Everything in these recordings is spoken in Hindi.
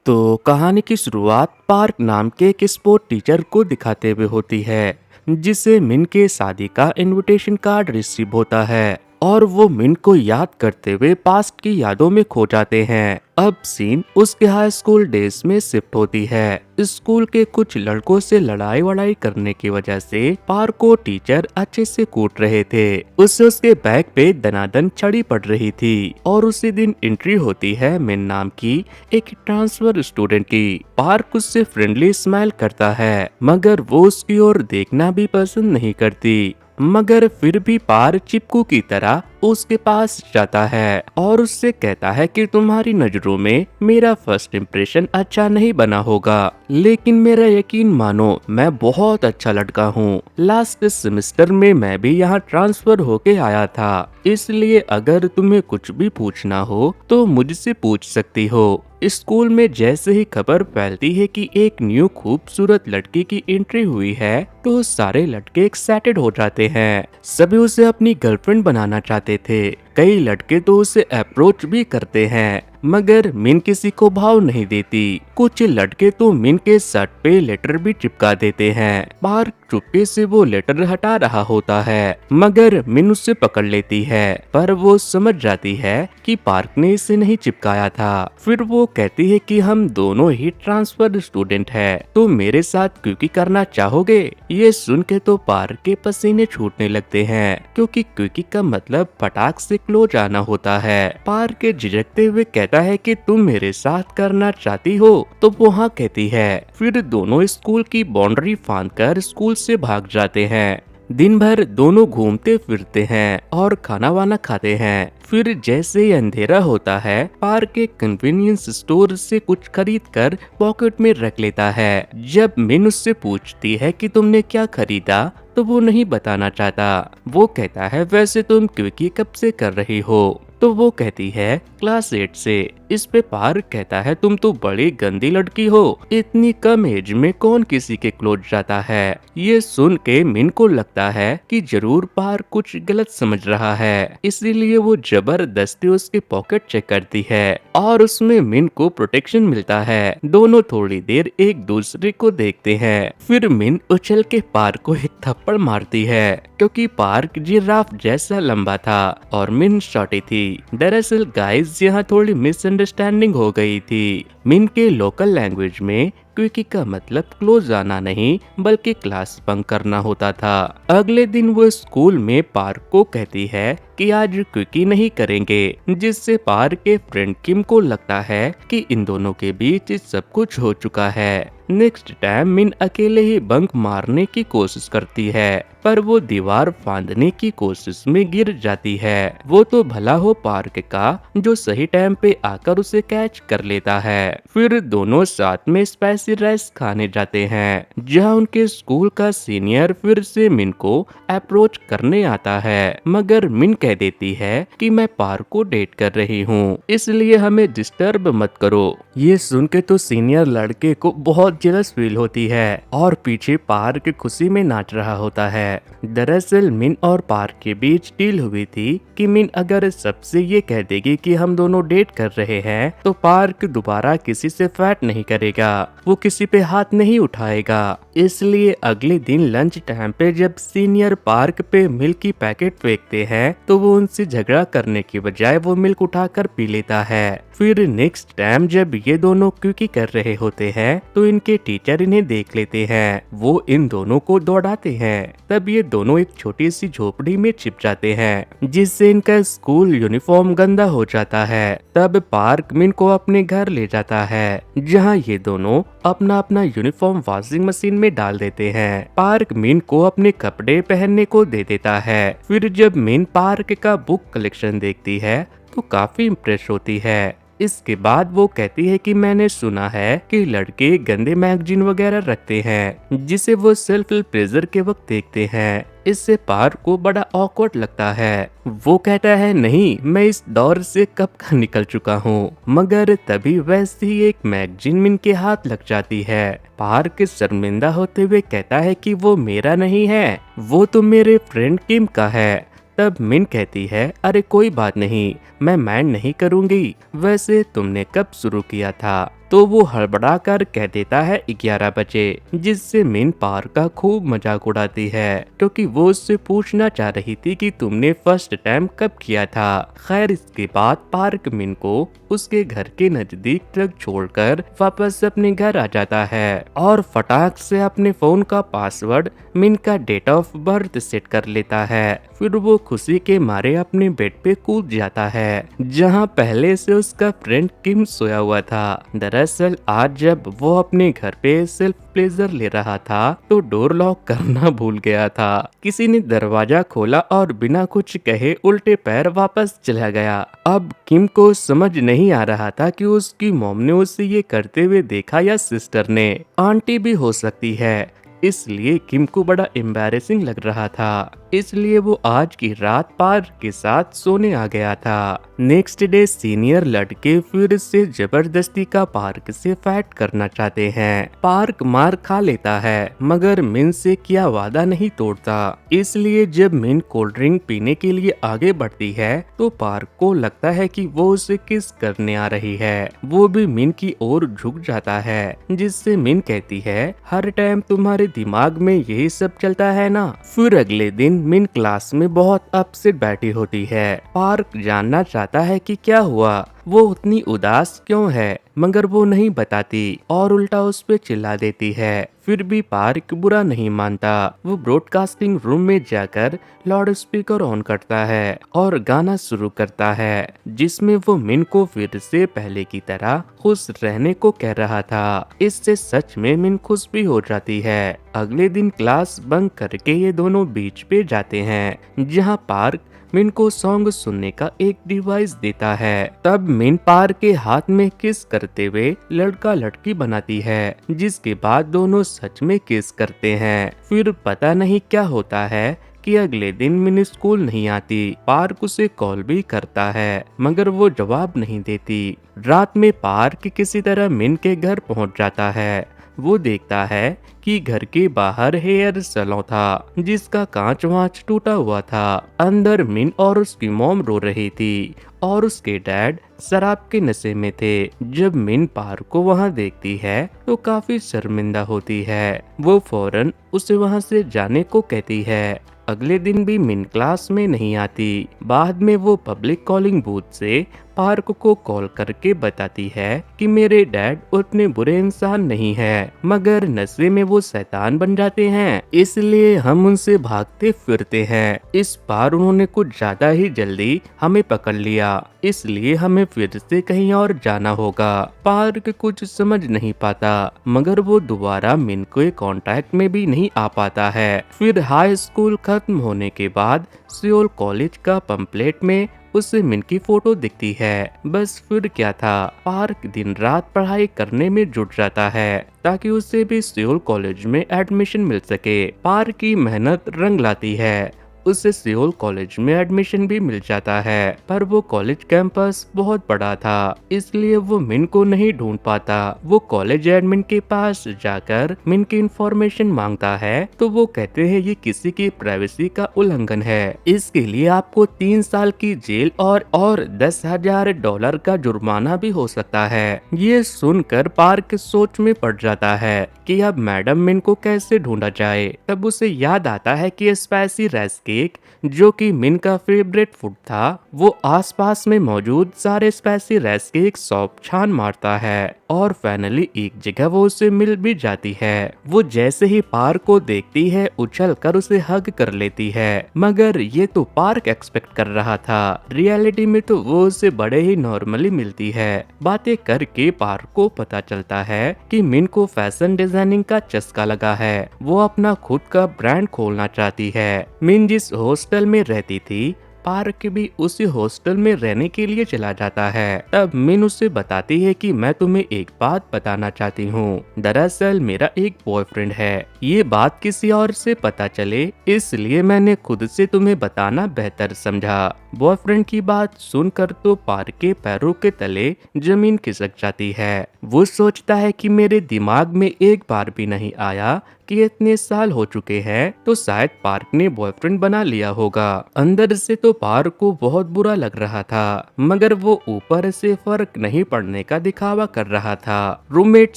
तो कहानी की शुरुआत पार्क नाम के एक स्पोर्ट टीचर को दिखाते हुए होती है, जिसे मिन के शादी का इनविटेशन कार्ड रिसीव होता है और वो मिन को याद करते हुए पास्ट की यादों में खो जाते हैं। अब सीन उसके हाई स्कूल डेज में शिफ्ट होती है। स्कूल के कुछ लड़कों से लड़ाई वड़ाई करने की वजह से पार्क को टीचर अच्छे से कूट रहे थे। उससे उसके बैग पे दनादन छड़ी पड़ रही थी और उसी दिन एंट्री होती है मिन नाम की एक ट्रांसफर स्टूडेंट की। पार्क उससे फ्रेंडली स्माइल करता है, मगर वो उसकी ओर देखना भी पसंद नहीं करती। मगर फिर भी पार्क चिपकू की तरह उसके पास जाता है और उससे कहता है कि तुम्हारी नजरों में मेरा फर्स्ट इम्प्रेशन अच्छा नहीं बना होगा, लेकिन मेरा यकीन मानो, मैं बहुत अच्छा लड़का हूँ। लास्ट सेमेस्टर में मैं भी यहाँ ट्रांसफर होके आया था, इसलिए अगर तुम्हें कुछ भी पूछना हो तो मुझसे पूछ सकती हो। स्कूल में जैसे ही खबर फैलती है कि एक न्यू खूबसूरत लड़की की एंट्री हुई है, तो सारे लड़के एक्साइटेड हो जाते हैं। सभी उसे अपनी गर्लफ्रेंड बनाना चाहते थे। कई लड़के तो उसे अप्रोच भी करते हैं, मगर मिन किसी को भाव नहीं देती। कुछ लड़के तो मिन के शर्ट पे लेटर भी चिपका देते हैं। पार्क चुपके से वो लेटर हटा रहा होता है, मगर मिन उससे पकड़ लेती है, पर वो समझ जाती है कि पार्क ने इसे नहीं चिपकाया था। फिर वो कहती है कि हम दोनों ही ट्रांसफर स्टूडेंट हैं, तो मेरे साथ क्विकी करना चाहोगे? ये सुन के तो पार्क के पसीने छूटने लगते हैं, क्योंकि क्विकी का मतलब फटाक से क्लोज आना होता है। पार्क झिझकते हुए कहता है कि तुम मेरे साथ करना चाहती हो, तो वो हाँ कहती है। फिर दोनों स्कूल की बाउंड्री फांदकर स्कूल से भाग जाते हैं। दिन भर दोनों घूमते फिरते हैं और खाना वाना खाते हैं। फिर जैसे ही अंधेरा होता है, पार्क के कन्वीनियंस स्टोर से कुछ खरीद कर पॉकेट में रख लेता है। जब मिन उससे पूछती है कि तुमने क्या खरीदा, तो वो नहीं बताना चाहता। वो कहता है वैसे तुम क्विकी कब से कर रही हो? तो वो कहती है क्लास 8 से। इस पे पार्क कहता है तुम तो बड़ी गंदी लड़की हो, इतनी कम एज में कौन किसी के क्लोज जाता है। ये सुन के मिन को लगता है कि जरूर पार्क कुछ गलत समझ रहा है, इसीलिए वो जबरदस्ती उसकी पॉकेट चेक करती है और उसमें मिन को प्रोटेक्शन मिलता है। दोनों थोड़ी देर एक दूसरे को देखते हैं। फिर मिन उछल के पार्क को एक थप्पड़ मारती है, क्योंकि पार्क जिराफ जैसा लंबा था और मिन शॉर्टी थी। दरअसल गाइस, यहाँ थोड़ी मिसअंडरस्टैंडिंग हो गई थी। मिन के लोकल लैंग्वेज में क्विकी का मतलब क्लोज आना नहीं, बल्कि क्लास बंक करना होता था। अगले दिन वो स्कूल में पार्क को कहती है कि आज क्विकी नहीं करेंगे, जिससे पार्क के फ्रेंड किम को लगता है कि इन दोनों के बीच सब कुछ हो चुका है। नेक्स्ट टाइम मिन अकेले ही बंक मारने की कोशिश करती है, पर वो दीवार फांदने की कोशिश में गिर जाती है। वो तो भला हो पार्क का, जो सही टाइम पे आकर उसे कैच कर लेता है। फिर दोनों साथ में स्पाइसी राइस खाने जाते हैं, जहाँ उनके स्कूल का सीनियर फिर से मिन को अप्रोच करने आता है, मगर मिन कह देती है कि मैं पार्क को डेट कर रही हूँ, इसलिए हमें डिस्टर्ब मत करो। ये सुन के तो सीनियर लड़के को बहुत जेलस फील होती है और पीछे पार्क खुशी में नाच रहा होता है। दरअसल मिन और पार्क के बीच डील हुई थी कि मिन अगर सबसे ये कह देगी कि हम दोनों डेट कर रहे हैं, तो पार्क दोबारा किसी से फैट नहीं करेगा, वो किसी पे हाथ नहीं उठाएगा। इसलिए अगले दिन लंच टाइम पे जब सीनियर पार्क पे मिल्क की पैकेट फेंकते हैं, तो वो उनसे झगड़ा करने की बजाय वो मिल्क उठाकर पी लेता है। फिर नेक्स्ट टाइम जब ये दोनों क्विकी कर रहे होते हैं, तो इनके टीचर इन्हें देख लेते हैं। वो इन दोनों को दौड़ाते हैं। तब ये दोनों एक छोटी सी झोपड़ी में छिप जाते हैं, जिससे इनका स्कूल यूनिफॉर्म गंदा हो जाता है। तब पार्क मिन को अपने घर ले जाता है, जहाँ ये दोनों अपना अपना यूनिफॉर्म वॉशिंग मशीन में डाल देते हैं। पार्क मिन को अपने कपड़े पहनने को दे देता है। फिर जब मिन पार्क का बुक कलेक्शन देखती है, तो काफी इम्प्रेस होती है। इसके बाद वो कहती है कि मैंने सुना है कि लड़के गंदे मैगजीन वगैरह रखते हैं, जिसे वो सेल्फ प्लेजर के वक्त देखते हैं। इससे पार्क को बड़ा ऑकवर्ड लगता है। वो कहता है नहीं, मैं इस दौर से कब का निकल चुका हूँ। मगर तभी वैसे ही एक मैगजीन मिन के हाथ लग जाती है। पार्क शर्मिंदा होते हुए कहता है कि वो मेरा नहीं है, वो तो मेरे फ्रेंड किम का है। तब मिन कहती है अरे कोई बात नहीं, मैं माइंड नहीं करूंगी। वैसे तुमने कब शुरू किया था? तो वो हड़बड़ा कर कह देता है 11 बजे, जिससे मिन पार्क का खूब मजाक उड़ाती है क्योंकि वो उससे पूछना चाह रही थी कि तुमने फर्स्ट टाइम कब किया था। खैर इसके बाद पार्क मिन को उसके घर के नजदीक ट्रक छोड़कर वापस अपने घर आ जाता है और फटाक से अपने फोन का पासवर्ड मिन का डेट ऑफ बर्थ सेट कर लेता है। फिर वो खुशी के मारे अपने बेड पे कूद जाता है जहाँ पहले से उसका फ्रेंड किम सोया हुआ था। दरअसल आज जब वो अपने घर पे सेल्फ प्लेजर ले रहा था तो डोर लॉक करना भूल गया था। किसी ने दरवाजा खोला और बिना कुछ कहे उल्टे पैर वापस चला गया। अब किम को समझ नहीं आ रहा था कि उसकी मॉम ने उसे ये करते हुए देखा या सिस्टर ने, आंटी भी हो सकती है। इसलिए किम को बड़ा एम्बैरेसिंग लग रहा था, इसलिए वो आज की रात पार्क के साथ सोने आ गया था। नेक्स्ट डे सीनियर लड़के फिर से जबरदस्ती का पार्क से फाइट करना चाहते हैं। पार्क मार खा लेता है मगर मिन से किया वादा नहीं तोड़ता, इसलिए जब मिन कोल्ड ड्रिंक पीने के लिए आगे बढ़ती है तो पार्क को लगता है कि वो उसे किस करने आ रही है। वो भी मिन की ओर झुक जाता है, जिससे मिन कहती है हर टाइम तुम्हारे दिमाग में यही सब चलता है ना। फिर अगले दिन मिन क्लास में बहुत अपसेट बैठी होती है। पार्क जानना चाहता है कि क्या हुआ, वो उतनी उदास क्यों है, मगर वो नहीं बताती और उल्टा उस पे चिल्ला देती है। फिर भी पार्क बुरा नहीं मानता। वो ब्रॉडकास्टिंग रूम में जाकर लाउड स्पीकर ऑन करता है और गाना शुरू करता है जिसमें वो मिन को फिर से पहले की तरह खुश रहने को कह रहा था। इससे सच में मिन खुश भी हो जाती है। अगले दिन क्लास बंक करके ये दोनों बीच पे जाते हैं जहाँ पार्क मिन को सॉन्ग सुनने का एक डिवाइस देता है। तब मिन पार्क के हाथ में किस करते हुए लड़का लड़की बनाती है, जिसके बाद दोनों सच में किस करते हैं। फिर पता नहीं क्या होता है कि अगले दिन मिन स्कूल नहीं आती। पार्क उसे कॉल भी करता है मगर वो जवाब नहीं देती। रात में पार्क किसी तरह मिन के घर पहुंच जाता है। वो देखता है कि घर के बाहर हेयर सैलून था जिसका कांच वांच टूटा हुआ था। अंदर मिन और उसकी मॉम रो रही थी और उसके डैड शराब के नशे में थे। जब मिन पार्क को वहाँ देखती है तो काफी शर्मिंदा होती है। वो फौरन उसे वहाँ से जाने को कहती है। अगले दिन भी मिन क्लास में नहीं आती। बाद में वो पब्लिक कॉलिंग बूथ से पार्क को कॉल करके बताती है कि मेरे डैड उतने बुरे इंसान नहीं है, मगर नशे में वो शैतान बन जाते हैं, इसलिए हम उनसे भागते फिरते हैं। इस बार उन्होंने कुछ ज्यादा ही जल्दी हमें पकड़ लिया, इसलिए हमें फिर से कहीं और जाना होगा। पार्क कुछ समझ नहीं पाता मगर वो दोबारा मिन के कांटेक्ट में भी नहीं आ पाता है। फिर हाई स्कूल खत्म होने के बाद सियोल कॉलेज का पंपलेट में उसे मिन की फोटो दिखती है। बस फिर क्या था, पार्क दिन रात पढ़ाई करने में जुट जाता है ताकि उसे भी सियोल कॉलेज में एडमिशन मिल सके। पार्क की मेहनत रंग लाती है, उसे सियोल कॉलेज में एडमिशन भी मिल जाता है। पर वो कॉलेज कैंपस बहुत बड़ा था, इसलिए वो मिन को नहीं ढूंढ पाता। वो कॉलेज एडमिन के पास जाकर मिन की इंफॉर्मेशन मांगता है तो वो कहते हैं ये किसी की प्राइवेसी का उल्लंघन है, इसके लिए आपको 3 साल की जेल और $10,000 का जुर्माना भी हो सकता है। ये सुनकर पार्क सोच में पड़ जाता है कि अब मैडम मिन को कैसे ढूंढा जाए। तब उसे याद आता है कि स्पाइसी राइस केक जो कि मिन का फेवरेट फूड था, वो आसपास में मौजूद सारे स्पाइसी राइस केक शॉप छान मारता है और फाइनली एक जगह वो उसे मिल भी जाती है। वो जैसे ही पार्क को देखती है उछल कर उसे हग कर लेती है, मगर ये तो पार्क एक्सपेक्ट कर रहा था। रियलिटी में तो वो उसे बड़े ही नॉर्मली मिलती है। बातें करके पार्क को पता चलता है कि मिन को फैशन डिजाइनिंग का चस्का लगा है। वो अपना खुद का ब्रांड खोलना चाहती है। मिन जिस हॉस्टल में रहती थी, पार्क भी उसी हॉस्टल में रहने के लिए चला जाता है। तब मिन उसे बताती है कि मैं तुम्हें एक बात बताना चाहती हूँ, दरअसल मेरा एक बॉयफ्रेंड है। ये बात किसी और से पता चले इसलिए मैंने खुद से तुम्हें बताना बेहतर समझा। बॉयफ्रेंड की बात सुनकर तो पार्क के पैरों के तले जमीन खिसक जाती है। वो सोचता है कि मेरे दिमाग में एक बार भी नहीं आया कि इतने साल हो चुके हैं तो शायद पार्क ने बॉयफ्रेंड बना लिया होगा। अंदर से तो पार्क को बहुत बुरा लग रहा था, मगर वो ऊपर से फर्क नहीं पड़ने का दिखावा कर रहा था। रूममेट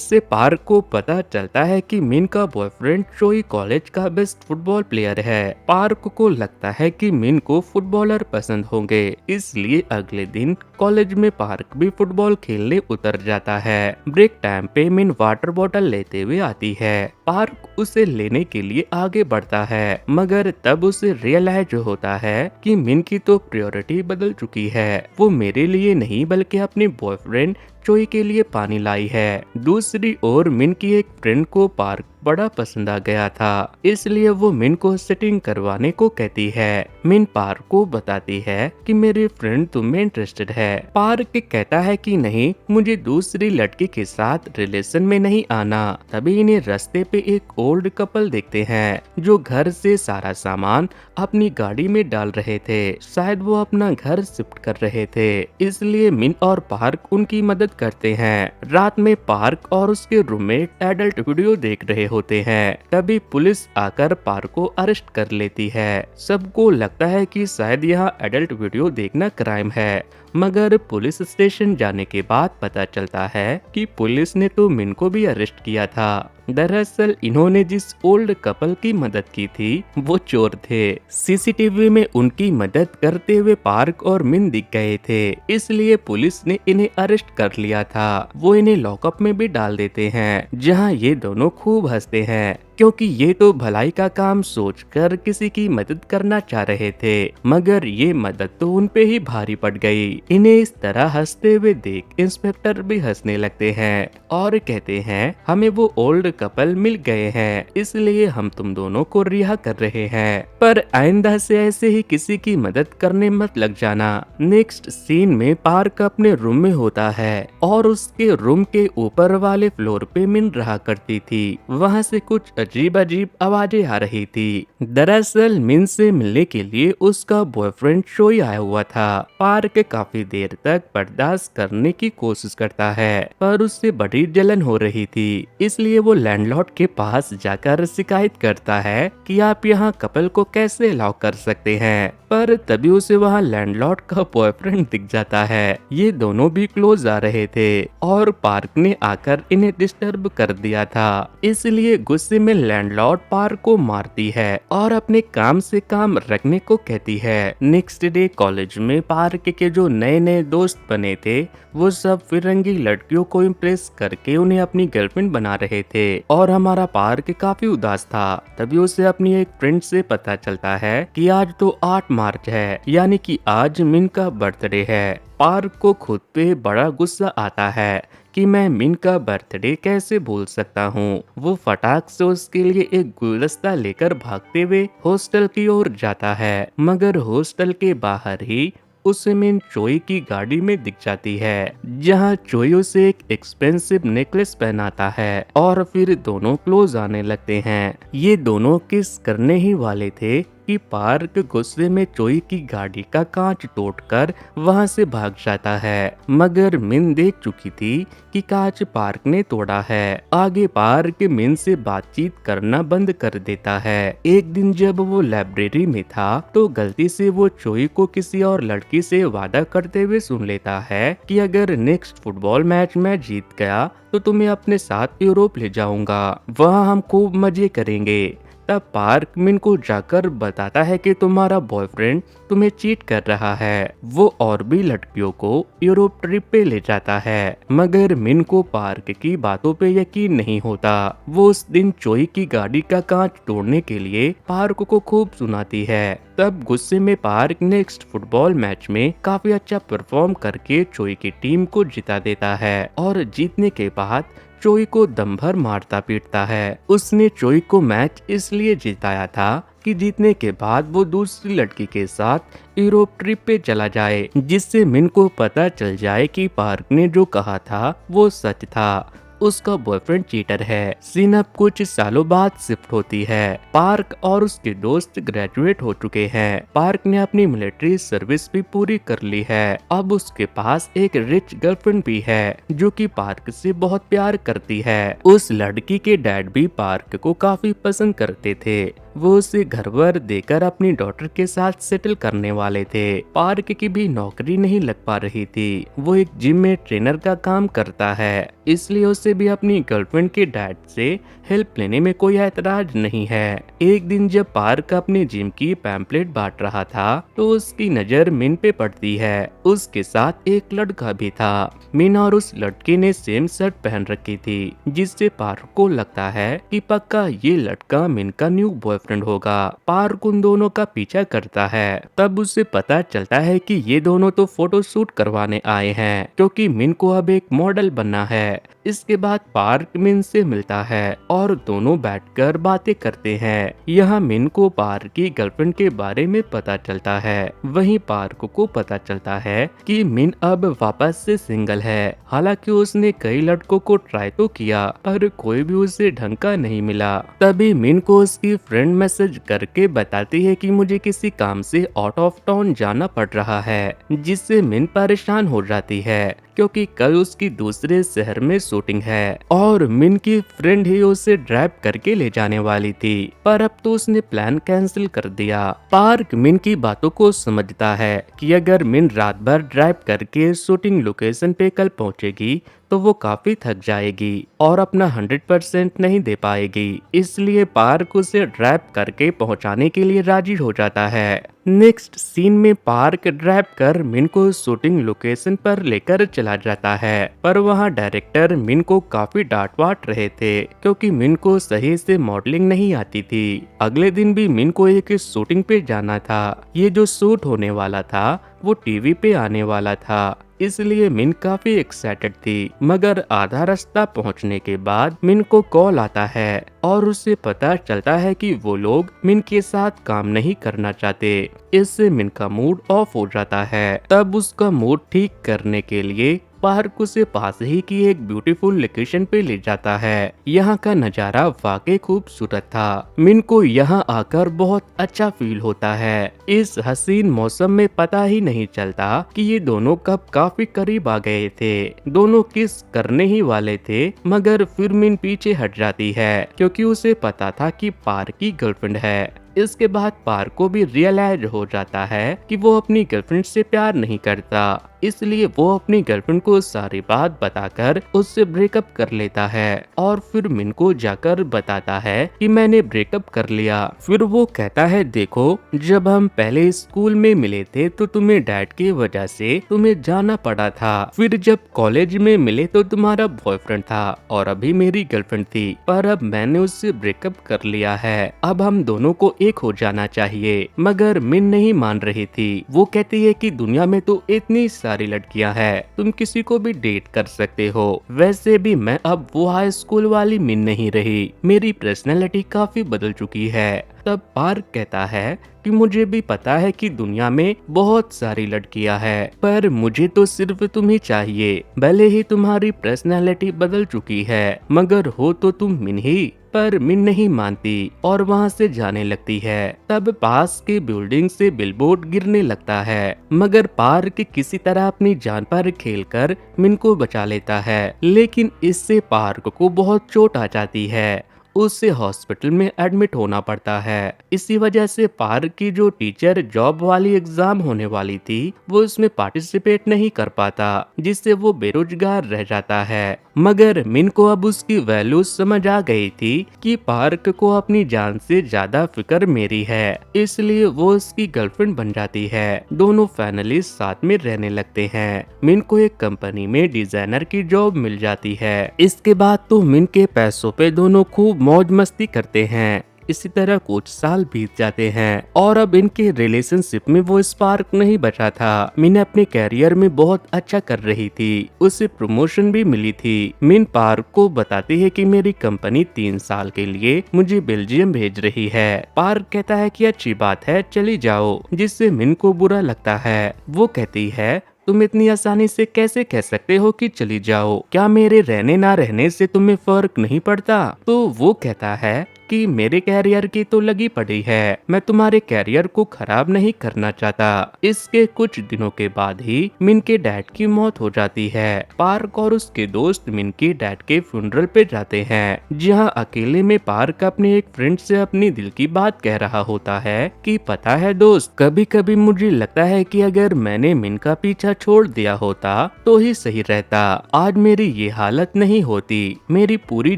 से पार्क को पता चलता है कि मिन का बॉयफ्रेंड चोई कॉलेज का बेस्ट फुटबॉल प्लेयर है। पार्क को लगता है कि मिन को फुटबॉलर पसंद होंगे, इसलिए अगले दिन कॉलेज में पार्क भी फुटबॉल खेलने उतर जाता है। ब्रेक टाइम पे मिन वाटर बॉटल लेते हुए आती है। पार्क उसे लेने के लिए आगे बढ़ता है, मगर तब उसे रियलाइज होता है कि मिन की तो प्रायोरिटी बदल चुकी है। वो मेरे लिए नहीं बल्कि अपने बॉयफ्रेंड चोई के लिए पानी लाई है। दूसरी ओर मिन की एक फ्रेंड को पार्क बड़ा पसंद आ गया था, इसलिए वो मिन को सेटिंग करवाने को कहती है। मिन पार्क को बताती है कि मेरी फ्रेंड तुम में इंटरेस्टेड है। पार्क कहता है कि नहीं, मुझे दूसरी लड़की के साथ रिलेशन में नहीं आना। तभी इन्हें रास्ते पे एक ओल्ड कपल देखते हैं जो घर से सारा सामान अपनी गाड़ी में डाल रहे थे। शायद वो अपना घर शिफ्ट कर रहे थे, इसलिए मिन और पार्क उनकी मदद करते हैं। रात में पार्क और उसके रूममेट एडल्ट वीडियो देख रहे होते हैं। तभी पुलिस आकर पार्क को अरेस्ट कर लेती है। सबको लगता है कि शायद यहाँ एडल्ट वीडियो देखना क्राइम है, मगर पुलिस स्टेशन जाने के बाद पता चलता है कि पुलिस ने तो मिन को भी अरेस्ट किया था। दरअसल इन्होंने जिस ओल्ड कपल की मदद की थी वो चोर थे। सीसीटीवी में उनकी मदद करते हुए पार्क और मिन दिख गए थे, इसलिए पुलिस ने इन्हें अरेस्ट कर लिया था। वो इन्हें लॉकअप में भी डाल देते हैं, जहां ये दोनों खूब हंसते हैं क्योंकि ये तो भलाई का काम सोचकर किसी की मदद करना चाह रहे थे, मगर ये मदद तो उन पे ही भारी पड़ गई। इन्हें इस तरह हंसते हुए देख इंस्पेक्टर भी हंसने लगते हैं और कहते हैं हमें वो ओल्ड कपल मिल गए हैं, इसलिए हम तुम दोनों को रिहा कर रहे हैं, पर आइंदा से ऐसे ही किसी की मदद करने मत लग जाना। नेक्स्ट सीन में पार्क अपने रूम में होता है और उसके रूम के ऊपर वाले फ्लोर पे मिन रहा करती थी। वहाँ से कुछ अजीब अजीब आवाजें आ रही थी। दरअसल मिन से मिलने के लिए उसका बॉयफ्रेंड चोई आया हुआ था। पार्क काफी देर तक बर्दाश्त करने की कोशिश करता है, पर उससे बड़ी जलन हो रही थी, इसलिए वो लैंडलॉर्ड के पास जाकर शिकायत करता है कि आप यहाँ कपल को कैसे अलाउ कर सकते हैं। पर तभी उसे वहाँ लैंडलॉर्ड का बॉयफ्रेंड दिख जाता है। ये दोनों भी क्लोज आ रहे थे और पार्क ने आकर इन्हें डिस्टर्ब कर दिया था, इसलिए गुस्से में लैंडलॉर्ड पार्क को मारती है और अपने काम से काम रखने को कहती है। नेक्स्ट डे कॉलेज में पार्क के जो नए नए दोस्त बने थे वो सब फिरंगी लड़कियों को इम्प्रेस करके उन्हें अपनी गर्लफ्रेंड बना रहे थे और हमारा पार्क काफी उदास था। तभी उसे अपनी एक फ्रेंड से पता चलता है कि आज तो 8 मार्च है, यानी कि आज मिन का बर्थडे है। पार्क को खुद पे बड़ा गुस्सा आता है कि मैं मिन का बर्थडे कैसे भूल सकता हूँ। वो फटाक से उसके लिए एक गुलदस्ता लेकर भागते हुए हॉस्टल की ओर जाता है, मगर हॉस्टल के बाहर ही उसे मिन चोई की गाड़ी में दिख जाती है, जहाँ चोई उसे एक एक्सपेंसिव नेकलेस पहनाता है और फिर दोनों क्लोज आने लगते हैं। ये दोनों किस करने ही वाले थे कि पार्क गुस्से में चोई की गाड़ी का कांच तोड़कर वहां से भाग जाता है, मगर मिन देख चुकी थी कि कांच पार्क ने तोड़ा है। आगे पार्क मिन से बातचीत करना बंद कर देता है। एक दिन जब वो लाइब्रेरी में था तो गलती से वो चोई को किसी और लड़की से वादा करते हुए सुन लेता है कि अगर नेक्स्ट फुटबॉल मैच में जीत गया तो तुम्हें अपने साथ यूरोप ले जाऊंगा, वहाँ हम खूब मजे करेंगे। तब पार्क मिन को जाकर बताता है कि तुम्हारा बॉयफ्रेंड तुम्हें चीट कर रहा है। वो और भी लड़कियों को यूरोप ट्रिप पे ले जाता है, मगर मिन को पार्क की बातों पे यकीन नहीं होता। वो उस दिन चोई की गाड़ी का कांच तोड़ने के लिए पार्क को खूब सुनाती है। तब गुस्से में पार्क नेक्स्ट फुटबॉल मैच में काफी अच्छा परफॉर्म करके चोई की टीम को जिता देता है और जीतने के बाद चोई को दम भर मारता पीटता है। उसने चोई को मैच इसलिए जिताया था कि जीतने के बाद वो दूसरी लड़की के साथ यूरोप ट्रिप पे चला जाए, जिससे मिन को पता चल जाए कि पार्क ने जो कहा था वो सच था। उसका बॉयफ्रेंड चीटर है। सीन अब कुछ सालों बाद शिफ्ट होती है। पार्क और उसके दोस्त ग्रेजुएट हो चुके हैं। पार्क ने अपनी मिलिट्री सर्विस भी पूरी कर ली है। अब उसके पास एक रिच गर्लफ्रेंड भी है जो कि पार्क से बहुत प्यार करती है। उस लड़की के डैड भी पार्क को काफी पसंद करते थे। वो उसे घर वर देकर अपनी डॉटर के साथ सेटल करने वाले थे। पार्क की भी नौकरी नहीं लग पा रही थी। वो एक जिम में ट्रेनर का काम करता है, इसलिए उसे भी अपनी गर्लफ्रेंड के डैड से हेल्प लेने में कोई ऐतराज नहीं है। एक दिन जब पार्क अपने जिम की पैम्पलेट बांट रहा था तो उसकी नजर मिन पे पड़ती है। उसके साथ एक लड़का भी था। मिन और उस लड़के ने सेम शर्ट पहन रखी थी, जिससे पार्क को लगता है कि पक्का ये लड़का मिन का न्यू बॉयफ्रेंड होगा। पार्क उन दोनों का पीछा करता है। तब उसे पता चलता है कि ये दोनों तो फोटो शूट करवाने आए हैं, क्योंकि मिन को अब एक मॉडल बनना है। इसके बाद पार्क मिन से मिलता है और दोनों बैठकर बातें करते हैं। यहाँ मिन को पार्क की गर्लफ्रेंड के बारे में पता चलता है। वहीं पार्क को पता चलता है कि मिन अब वापस से सिंगल है। हालांकि उसने कई लड़कों को ट्राई तो किया पर कोई भी उसे ढंग का नहीं मिला। तभी मिन को उसकी फ्रेंड मैसेज करके बताती है कि मुझे किसी काम से आउट ऑफ टाउन जाना पड़ रहा है, जिससे मिन परेशान हो जाती है क्योंकि कल उसकी दूसरे शहर में शूटिंग है और मिन की फ्रेंड ही उसे ड्राइव करके ले जाने वाली थी, पर अब तो उसने प्लान कैंसिल कर दिया। पार्क मिन की बातों को समझता है कि अगर मिन रात भर ड्राइव करके शूटिंग लोकेशन पे कल पहुंचेगी तो वो काफी थक जाएगी और अपना 100% नहीं दे पाएगी, इसलिए पार्क उसे ड्राइव करके पहुंचाने के लिए राजी हो जाता है। नेक्स्ट सीन में पार्क ड्राइव कर मिन को शूटिंग लोकेशन पर लेकर चला जाता है, पर वहां डायरेक्टर मिन को काफी डांट वाट रहे थे क्योंकि मिन को सही से मॉडलिंग नहीं आती थी। अगले दिन भी मिन को एक शूटिंग पे जाना था। ये जो शूट होने वाला था वो टीवी पे आने वाला था, इसलिए मिन काफी एक्साइटेड थी। मगर आधा रास्ता पहुंचने के बाद मिन को कॉल आता है और उसे पता चलता है कि वो लोग मिन के साथ काम नहीं करना चाहते। इससे मिन का मूड ऑफ हो जाता है। तब उसका मूड ठीक करने के लिए पार्क उसे पास ही की एक ब्यूटीफुल लोकेशन पे ले जाता है। यहाँ का नजारा वाकई खूबसूरत था। मिन को यहाँ आकर बहुत अच्छा फील होता है। इस हसीन मौसम में पता ही नहीं चलता कि ये दोनों कब काफी करीब आ गए थे। दोनों किस करने ही वाले थे, मगर फिर मिन पीछे हट जाती है क्योंकि उसे पता था कि पार्क की गर्लफ्रेंड है। इसके बाद पार्क को भी रियलाइज हो जाता है कि वो अपनी गर्लफ्रेंड से प्यार नहीं करता, इसलिए वो अपनी गर्लफ्रेंड को सारी बात बताकर उससे ब्रेकअप कर लेता है और फिर मिन को जाकर बताता है कि मैंने ब्रेकअप कर लिया। फिर वो कहता है, देखो जब हम पहले स्कूल में मिले थे तो तुम्हें डैड की वजह से तुम्हें जाना पड़ा था, फिर जब कॉलेज में मिले तो तुम्हारा बॉयफ्रेंड था और अभी मेरी गर्लफ्रेंड थी, पर अब मैंने उससे ब्रेकअप कर लिया है। अब हम दोनों को एक हो जाना चाहिए। मगर मिन नहीं मान रही थी। वो कहती है कि दुनिया में तो इतनी सारी लड़कियां हैं, तुम किसी को भी डेट कर सकते हो। वैसे भी मैं अब वो हाई स्कूल वाली मिन नहीं रही, मेरी पर्सनैलिटी काफी बदल चुकी है। तब पार्क कहता है कि मुझे भी पता है कि दुनिया में बहुत सारी लड़कियां हैं, पर मुझे तो सिर्फ तुम ही चाहिए। भले ही तुम्हारी पर्सनैलिटी बदल चुकी है, मगर हो तो तुम मिन ही। पर मिन नहीं मानती और वहाँ से जाने लगती है। तब पास के बिल्डिंग से बिलबोर्ड गिरने लगता है, मगर पार्क किसी तरह अपनी जान पर खेलकर मिन को बचा लेता है। लेकिन इससे पार्क को बहुत चोट आ जाती है। उसे हॉस्पिटल में एडमिट होना पड़ता है। इसी वजह से पार्क की जो टीचर जॉब वाली एग्जाम होने वाली थी वो उसमें पार्टिसिपेट नहीं कर पाता, जिससे वो बेरोजगार रह जाता है। मगर मिन को अब उसकी वैल्यू समझ आ गई थी कि पार्क को अपनी जान से ज्यादा फिक्र मेरी है, इसलिए वो उसकी गर्लफ्रेंड बन जाती है। दोनों फाइनली साथ में रहने लगते हैं। मिन को एक कंपनी में डिजाइनर की जॉब मिल जाती है। इसके बाद तो मिन के पैसों पे दोनों खूब मौज मस्ती करते हैं। इसी तरह कुछ साल बीत जाते हैं और अब इनके रिलेशनशिप में वो स्पार्क नहीं बचा था। मिन अपने कैरियर में बहुत अच्छा कर रही थी, उसे प्रमोशन भी मिली थी। मिन पार्क को बताती है कि मेरी कंपनी 3 साल के लिए मुझे बेल्जियम भेज रही है। पार्क कहता है कि अच्छी बात है, चली जाओ, जिससे मिन को बुरा लगता है। वो कहती है तुम इतनी आसानी से कैसे कह सकते हो कि चली जाओ? क्या मेरे रहने ना रहने से तुम्हें फर्क नहीं पड़ता? तो वो कहता है कि मेरे कैरियर की तो लगी पड़ी है, मैं तुम्हारे कैरियर को खराब नहीं करना चाहता। इसके कुछ दिनों के बाद ही मिन के डैड की मौत हो जाती है। पार्क और उसके दोस्त मिन के डैड के फ्यूनरल पे जाते हैं, जहां अकेले में पार्क अपने एक फ्रेंड से अपनी दिल की बात कह रहा होता है कि पता है दोस्त, कभी कभी मुझे लगता है कि अगर मैंने मिन का पीछा छोड़ दिया होता तो ही सही रहता। आज मेरी ये हालत नहीं होती। मेरी पूरी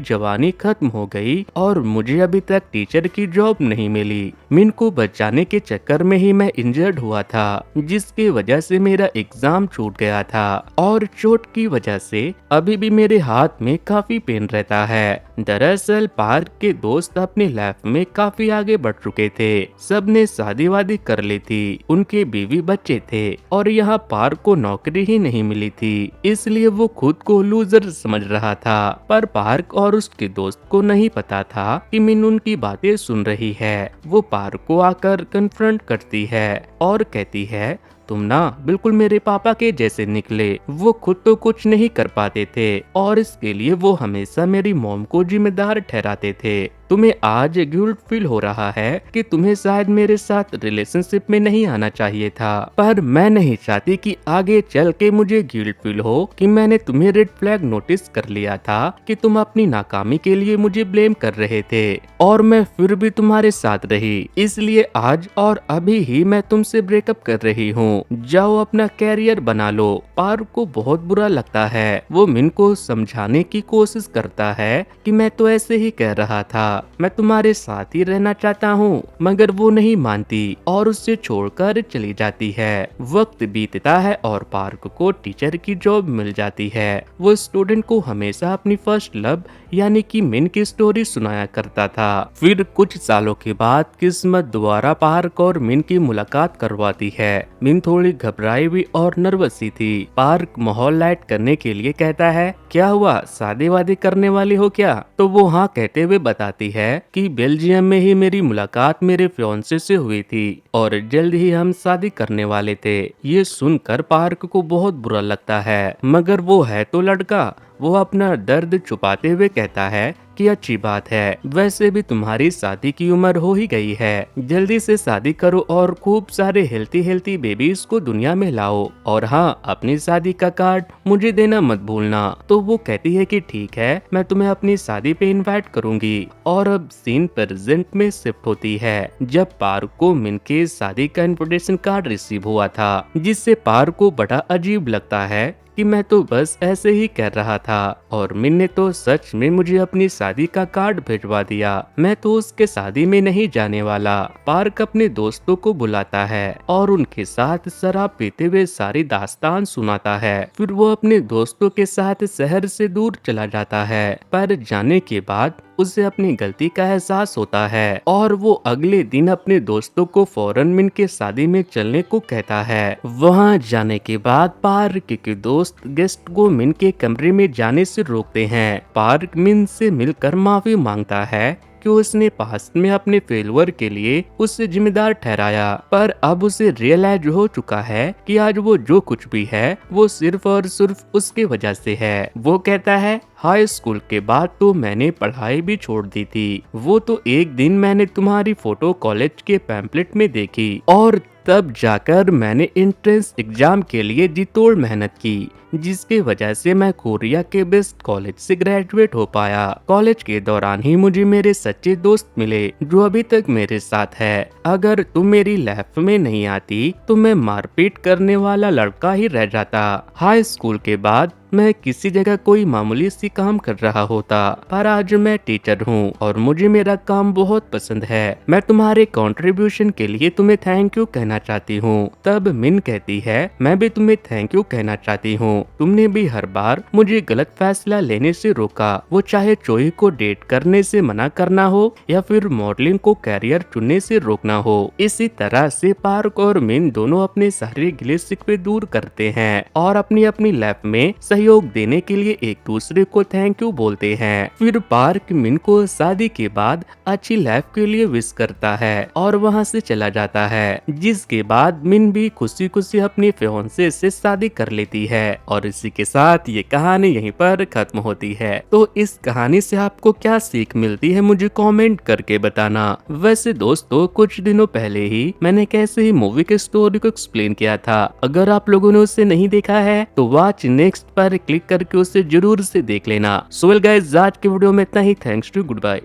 जवानी खत्म हो गई और मुझे अभी तक टीचर की जॉब नहीं मिली। मिन को बचाने के चक्कर में ही मैं इंजर्ड हुआ था, जिसकी वजह से मेरा एग्जाम छूट गया था और चोट की वजह से अभी भी मेरे हाथ में काफी पेन रहता है। दरअसल पार्क के दोस्त अपने लाइफ में काफी आगे बढ़ चुके थे। सबने शादी वादी कर ली थी, उनके बीवी बच्चे थे और यहाँ पार्क को नौकरी ही नहीं मिली थी, इसलिए वो खुद को लूजर समझ रहा था। पर पार्क और उसके दोस्त को नहीं पता था कि मिन उनकी बातें सुन रही है। वो पार्क को आकर कन्फ्रंट करती है और कहती है, तुम ना बिल्कुल मेरे पापा के जैसे निकले। वो खुद तो कुछ नहीं कर पाते थे और इसके लिए वो हमेशा मेरी मॉम को जिम्मेदार ठहराते थे। तुम्हें आज गिल्ट फील हो रहा है कि तुम्हें शायद मेरे साथ रिलेशनशिप में नहीं आना चाहिए था, पर मैं नहीं चाहती कि आगे चल के मुझे गिल्ट फील हो कि मैंने तुम्हें रेड फ्लैग नोटिस कर लिया था कि तुम अपनी नाकामी के लिए मुझे ब्लेम कर रहे थे और मैं फिर भी तुम्हारे साथ रही। इसलिए आज और अभी ही मैं तुमसे ब्रेकअप कर रही हूँ। जाओ अपना कैरियर बना लो। पार्क को बहुत बुरा लगता है। वो मिन को समझाने की कोशिश करता है कि मैं तो ऐसे ही कह रहा था, मैं तुम्हारे साथ ही रहना चाहता हूँ, मगर वो नहीं मानती और उससे छोड़कर चली जाती है। वक्त बीतता है और पार्क को टीचर की जॉब मिल जाती है। वो स्टूडेंट को हमेशा अपनी फर्स्ट लव यानी कि मिन की स्टोरी सुनाया करता था। फिर कुछ सालों के बाद किस्मत द्वारा पार्क और मिन की मुलाकात करवाती है। मिन थोड़ी घबराई हुई और नर्वस सी थी। पार्क माहौल लाइट करने के लिए कहता है, क्या हुआ, शादी वादी करने वाली हो क्या? तो वो हाँ कहते हुए बताती है कि बेल्जियम में ही मेरी मुलाकात मेरे फियांसे से हुई थी और जल्द ही हम शादी करने वाले थे। ये सुनकर पार्क को बहुत बुरा लगता है, मगर वो है तो लड़का। वो अपना दर्द छुपाते हुए कहता है कि अच्छी बात है, वैसे भी तुम्हारी शादी की उम्र हो ही गई है, जल्दी से शादी करो और खूब सारे हेल्थी बेबीज को दुनिया में लाओ। और हाँ, अपनी शादी का कार्ड मुझे देना मत भूलना। तो वो कहती है कि ठीक है, मैं तुम्हें अपनी शादी पे इनवाइट करूंगी। और अब सीन प्रेजेंट में शिफ्ट होती है, जब पार्क को मिन के शादी का इन्विटेशन कार्ड रिसीव हुआ था, जिससे पार्क को बड़ा अजीब लगता है कि मैं तो बस ऐसे ही कर रहा था और मिन ने तो सच में मुझे अपनी शादी का कार्ड भिजवा दिया। मैं तो उसके शादी में नहीं जाने वाला। पार्क अपने दोस्तों को बुलाता है और उनके साथ शराब पीते हुए सारी दास्तान सुनाता है। फिर वो अपने दोस्तों के साथ शहर से दूर चला जाता है, पर जाने के बाद उसे अपनी गलती का एहसास होता है और वो अगले दिन अपने दोस्तों को फौरन मिन के शादी में चलने को कहता है। वहाँ जाने के बाद पार्क के दोस्त गेस्ट को मिन के कमरे में जाने से रोकते हैं। पार्क मिन से मिलकर माफी मांगता है कि उसने पास्ट में अपने फेलियर के लिए उसे जिम्मेदार ठहराया, पर अब उसे रियलाइज हो चुका है कि आज वो जो कुछ भी है वो सिर्फ और सिर्फ उसके वजह से है। वो कहता है, हाई स्कूल के बाद तो मैंने पढ़ाई भी छोड़ दी थी। वो तो एक दिन मैंने तुम्हारी फोटो कॉलेज के पैम्पलेट में देखी और तब जाकर मैंने एंट्रेंस एग्जाम के लिए जी तोड़ मेहनत की, जिसके वजह से मैं कोरिया के बेस्ट कॉलेज से ग्रेजुएट हो पाया। कॉलेज के दौरान ही मुझे मेरे सच्चे दोस्त मिले जो अभी तक मेरे साथ है। अगर तुम मेरी लाइफ में नहीं आती तो मैं मारपीट करने वाला लड़का ही रह जाता। हाई स्कूल के बाद मैं किसी जगह कोई मामूली सी काम कर रहा होता, पर आज मैं टीचर हूँ और मुझे मेरा काम बहुत पसंद है। मैं तुम्हारे कंट्रीब्यूशन के लिए तुम्हें थैंक यू कहना चाहती हूँ। तब मिन कहती है, मैं भी तुम्हें थैंक यू कहना चाहती हूँ। तुमने भी हर बार मुझे गलत फैसला लेने से रोका, वो चाहे चोई को डेट करने से मना करना हो या फिर मॉडलिंग को कैरियर चुनने से रोकना हो। इसी तरह से पार्क और मिन दोनों अपने सारे गिले शिकवे दूर करते हैं और अपनी अपनी लाइफ में सहयोग देने के लिए एक दूसरे को थैंक यू बोलते हैं। फिर पार्क मिन को शादी के बाद अच्छी लाइफ के लिए विश करता है और वहाँ से चला जाता है, जिसके बाद मिन भी खुशी खुशी अपनी फियांसे से शादी कर लेती है। और इसी के साथ ये कहानी यहीं पर खत्म होती है। तो इस कहानी से आपको क्या सीख मिलती है मुझे कमेंट करके बताना। वैसे दोस्तों कुछ दिनों पहले ही मैंने कैसे ही मूवी के स्टोरी को एक्सप्लेन किया था, अगर आप लोगों ने उसे नहीं देखा है तो वॉच नेक्स्ट पर क्लिक करके उसे जरूर से देख लेना। सो वेल गाइस, आज के वीडियो में इतना ही। Thanks to, good bye.